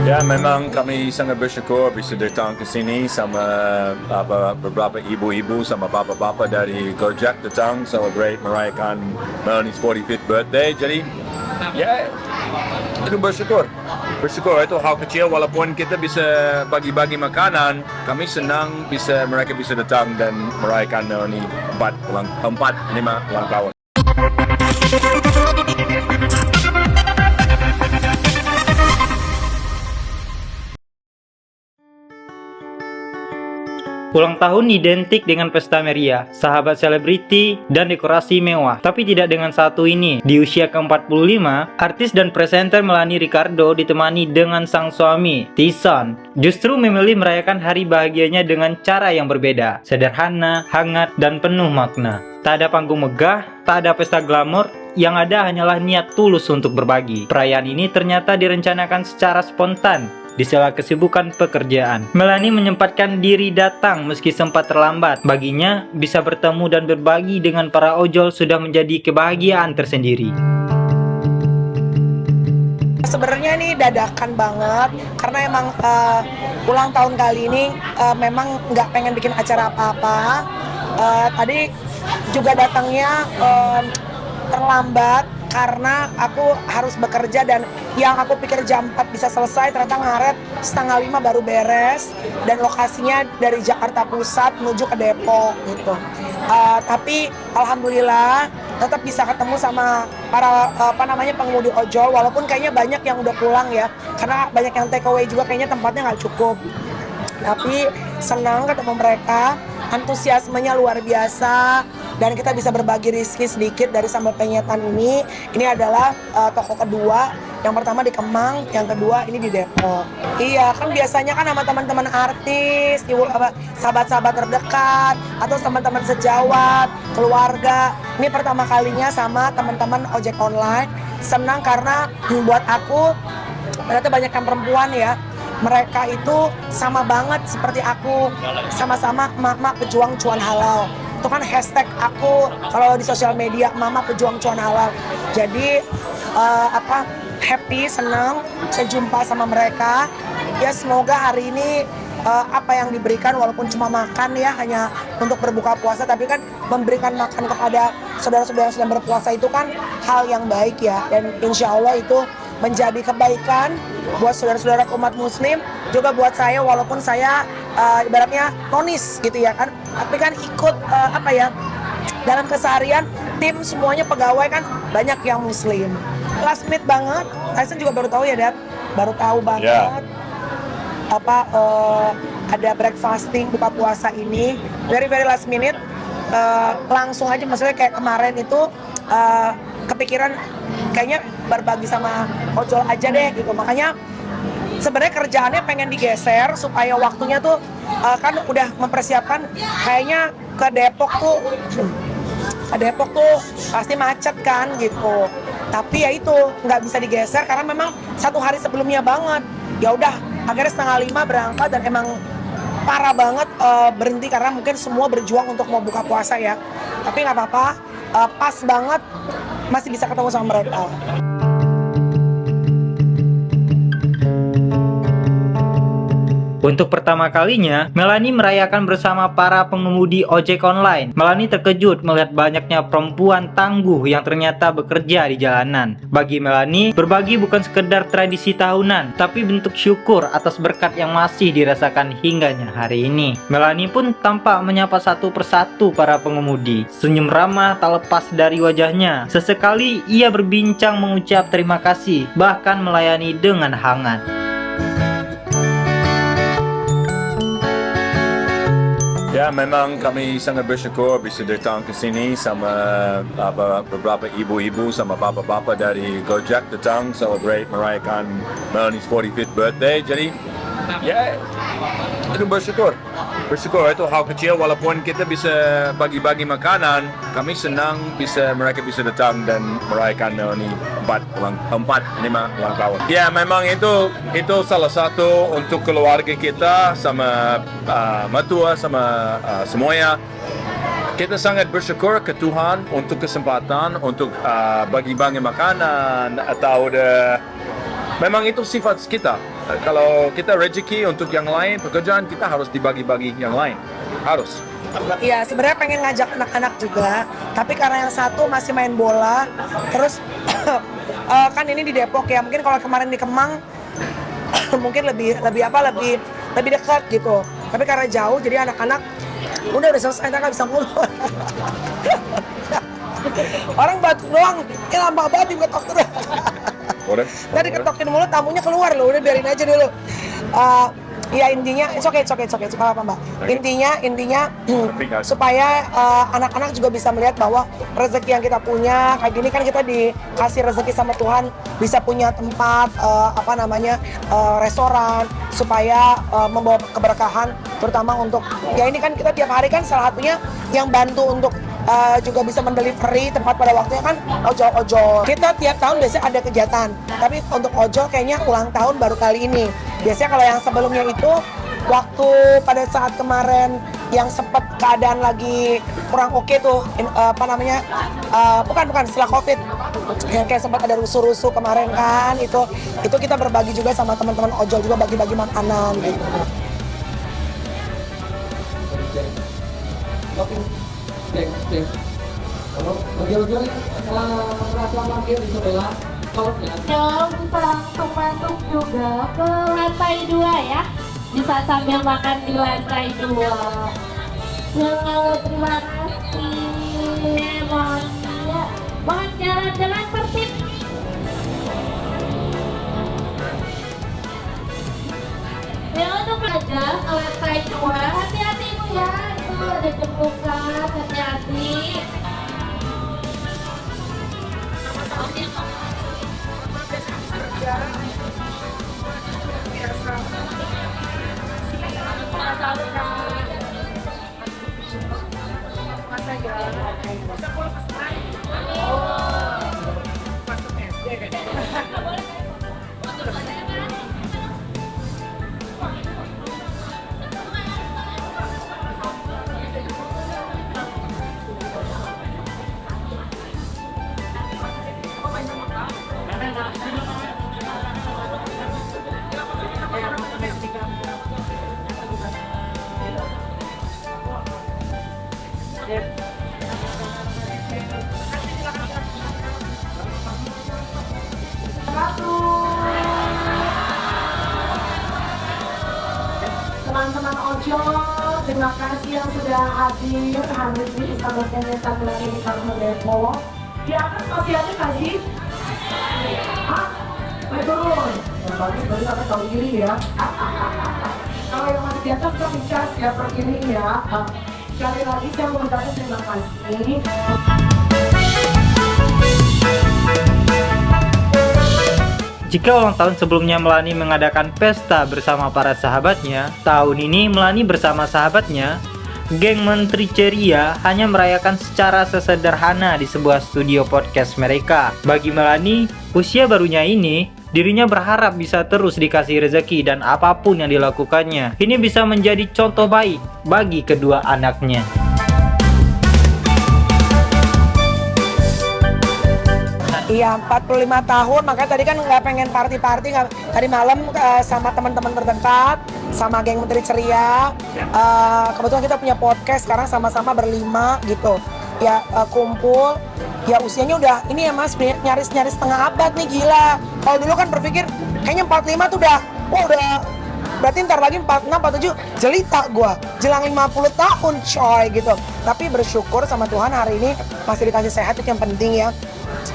Ya, memang kami sangat bersyukur bisa datang ke sini sama beberapa ibu-ibu sama bapa-bapa dari Gojek datang celebrate merayakan Melanie's 45th birthday. Jadi, ya, itu bersyukur. Bersyukur itu hal kecil walaupun kita bisa bagi-bagi makanan. Kami senang mereka bisa datang dan merayakan Melanie 5 ulang tahun. Ulang tahun identik dengan pesta meriah, sahabat selebriti, dan dekorasi mewah. Tapi tidak dengan satu ini. Di usia ke-45, artis dan presenter Melanie Ricardo ditemani dengan sang suami, Tyson, justru memilih merayakan hari bahagianya dengan cara yang berbeda. Sederhana, hangat, dan penuh makna. Tak ada panggung megah, tak ada pesta glamor, yang ada hanyalah niat tulus untuk berbagi. Perayaan ini ternyata direncanakan secara spontan di sela kesibukan pekerjaan. Melanie menyempatkan diri datang meski sempat terlambat. Baginya, bisa bertemu dan berbagi dengan para ojol sudah menjadi kebahagiaan tersendiri. Sebenarnya ini dadakan banget karena emang ulang tahun kali ini memang nggak pengen bikin acara apa-apa. Tadi juga datangnya terlambat karena aku harus bekerja dan yang aku pikir jam 4 bisa selesai ternyata ngaret setengah 5 baru beres, dan lokasinya dari Jakarta Pusat menuju ke Depok gitu. Tapi alhamdulillah tetap bisa ketemu sama para pengemudi ojol, walaupun kayaknya banyak yang udah pulang ya karena banyak yang take away juga, kayaknya tempatnya nggak cukup. Tapi senang ketemu mereka, antusiasmenya luar biasa, dan kita bisa berbagi rezeki sedikit dari sambal penyetan ini. Ini adalah toko kedua, yang pertama di Kemang, yang kedua ini di Depok. Iya, kan biasanya kan sama teman-teman artis, sahabat-sahabat terdekat, atau teman-teman sejawat, keluarga. Ini pertama kalinya sama teman-teman ojek online. Senang karena buat aku, ternyata banyak yang perempuan ya. Mereka itu sama banget seperti aku, sama-sama emak-emak pejuang cuan halal. Itu kan hashtag aku kalau di sosial media, mama pejuang cuan halal. Jadi happy, senang saya jumpa sama mereka. Ya semoga hari ini apa yang diberikan walaupun cuma makan ya, hanya untuk berbuka puasa, tapi kan memberikan makan kepada saudara-saudara yang sedang berpuasa itu kan hal yang baik ya, dan insya Allah itu menjadi kebaikan buat saudara-saudara umat muslim, juga buat saya walaupun saya ibaratnya nonis gitu ya kan, tapi kan ikut dalam keseharian tim semuanya pegawai kan banyak yang muslim. Last minute banget, Tyson juga baru tahu ya Dad, baru tahu banget ada breakfasting buka puasa ini, very last minute, langsung aja, maksudnya kayak kemarin itu kepikiran kayaknya berbagi sama ojol aja deh gitu. Makanya sebenarnya kerjaannya pengen digeser supaya waktunya tuh kan udah mempersiapkan kayaknya ke Depok tuh pasti macet kan gitu. Tapi ya itu nggak bisa digeser karena memang 1 hari sebelumnya banget. Ya udah akhirnya setengah 5 berangkat, dan emang parah banget berhenti karena mungkin semua berjuang untuk mau buka puasa ya. Tapi nggak apa-apa, pas banget masih bisa ketemu sama mereka. Untuk pertama kalinya, Melanie merayakan bersama para pengemudi ojek online. Melanie terkejut melihat banyaknya perempuan tangguh yang ternyata bekerja di jalanan. Bagi Melanie, berbagi bukan sekedar tradisi tahunan, tapi bentuk syukur atas berkat yang masih dirasakan hingganya hari ini. Melanie pun tampak menyapa satu persatu para pengemudi. Senyum ramah tak lepas dari wajahnya. Sesekali ia berbincang mengucap terima kasih, bahkan melayani dengan hangat. Ya, memang kami sangat bersyukur bisa datang ke sini sama beberapa ibu-ibu sama bapa-bapa dari Gojek datang celebrate merayakan Melanie's 45th birthday. Jadi, ya, itu bersyukur. Bersyukur itu hal kecil walaupun kita bisa bagi-bagi makanan. Kami senang mereka bisa datang dan merayakan Melanie 5 ulang tahun. Ya, memang itu salah satu untuk keluarga kita sama mertua sama semuanya. Kita sangat bersyukur ke Tuhan untuk kesempatan untuk bagi-bagi makanan atau memang itu sifat kita. kalau kita rezeki untuk yang lain, pekerjaan kita harus dibagi-bagi yang lain. Harus. Iya, sebenarnya pengen ngajak anak-anak juga, tapi karena yang satu masih main bola, terus kan ini di Depok ya, mungkin kalau kemarin di Kemang mungkin lebih dekat gitu. Tapi karena jauh, jadi anak-anak udah selesai, nggak bisa mulu. Orang batuk doang, ini lama banget diketok terus. Boleh? Tadi ketokin mulu, tamunya keluar loh, udah biarin aja dulu. Ya intinya, it's okay, apa Mbak. Intinya supaya anak-anak juga bisa melihat bahwa rezeki yang kita punya kayak gini kan, kita dikasih rezeki sama Tuhan, bisa punya tempat restoran, supaya membawa keberkahan, terutama untuk ya ini kan kita tiap hari kan salah satunya yang bantu untuk juga bisa mendelivery tempat pada waktunya kan ojol. Kita tiap tahun biasanya ada kegiatan, tapi untuk ojol kayaknya ulang tahun baru kali ini. Biasanya kalau yang sebelumnya itu waktu pada saat kemarin yang sempat keadaan lagi kurang oke tuh, bukan setelah COVID yang kayak sempat ada rusuh-rusuh kemarin kan, itu kita berbagi juga sama teman-teman ojol juga, bagi-bagi makanan gitu. Kalau ojol-ojol merasa mampir di sebelah tolnya. Bisa langsung masuk juga ke lantai 2 ya. Bisa sambil makan di lantai 2. Terima kasih. Mohon jalan-jalan tertib. Ya untuk aja ke lantai 2. Hati-hati Bu ya. Itu ada jemputan, hati-hati. Teman-teman ojol, terima kasih yang sudah hadir di Istana Kementan Melani di Kampung Depok. Di atas masih ada nggak sih? Hah? Naik turun. Yang bagus baru sampai tahu diri ya. Kalau yang masih di atas kita bicara ya per ini ya. Sekali lagi saya mengucapkan terima kasih. Jika ulang tahun sebelumnya Melani mengadakan pesta bersama para sahabatnya, tahun ini Melani bersama sahabatnya, geng Menteri Ceria, hanya merayakan secara sesederhana di sebuah studio podcast mereka. Bagi Melani, usia barunya ini, dirinya berharap bisa terus dikasih rezeki dan apapun yang dilakukannya, ini bisa menjadi contoh baik bagi kedua anaknya. Iya, 45 tahun, makanya tadi kan nggak pengen party-party, tadi malam sama teman-teman terdekat, sama geng Menteri Ceria. Kebetulan kita punya podcast sekarang sama-sama berlima gitu. Ya kumpul, ya usianya udah, ini ya Mas, nyaris-nyaris setengah abad nih, gila. Kalau dulu kan berpikir, kayaknya 45 tuh udah berarti ntar lagi 46, 47, jelita gua, jelang 50 tahun coy gitu. Tapi bersyukur sama Tuhan hari ini masih dikasih sehat, itu yang penting ya.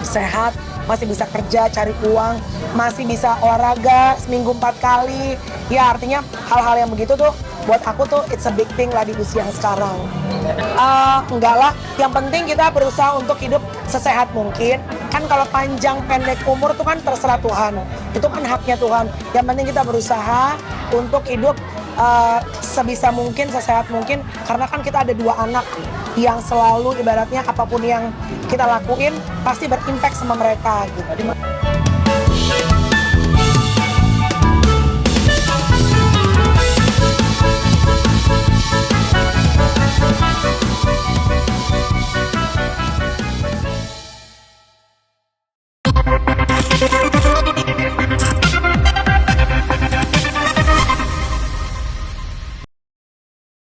Sehat, masih bisa kerja, cari uang, masih bisa olahraga seminggu 4 kali. Ya artinya hal-hal yang begitu tuh buat aku tuh it's a big thing lah di usia yang sekarang. Enggak lah, yang penting kita berusaha untuk hidup sesehat mungkin. Kan kalau panjang pendek umur tuh kan terserah Tuhan, itu kan haknya Tuhan. Yang penting kita berusaha untuk hidup sebisa mungkin, sesehat mungkin, karena kan kita ada 2 anak yang selalu ibaratnya apapun yang kita lakuin pasti berimpact sama mereka gitu.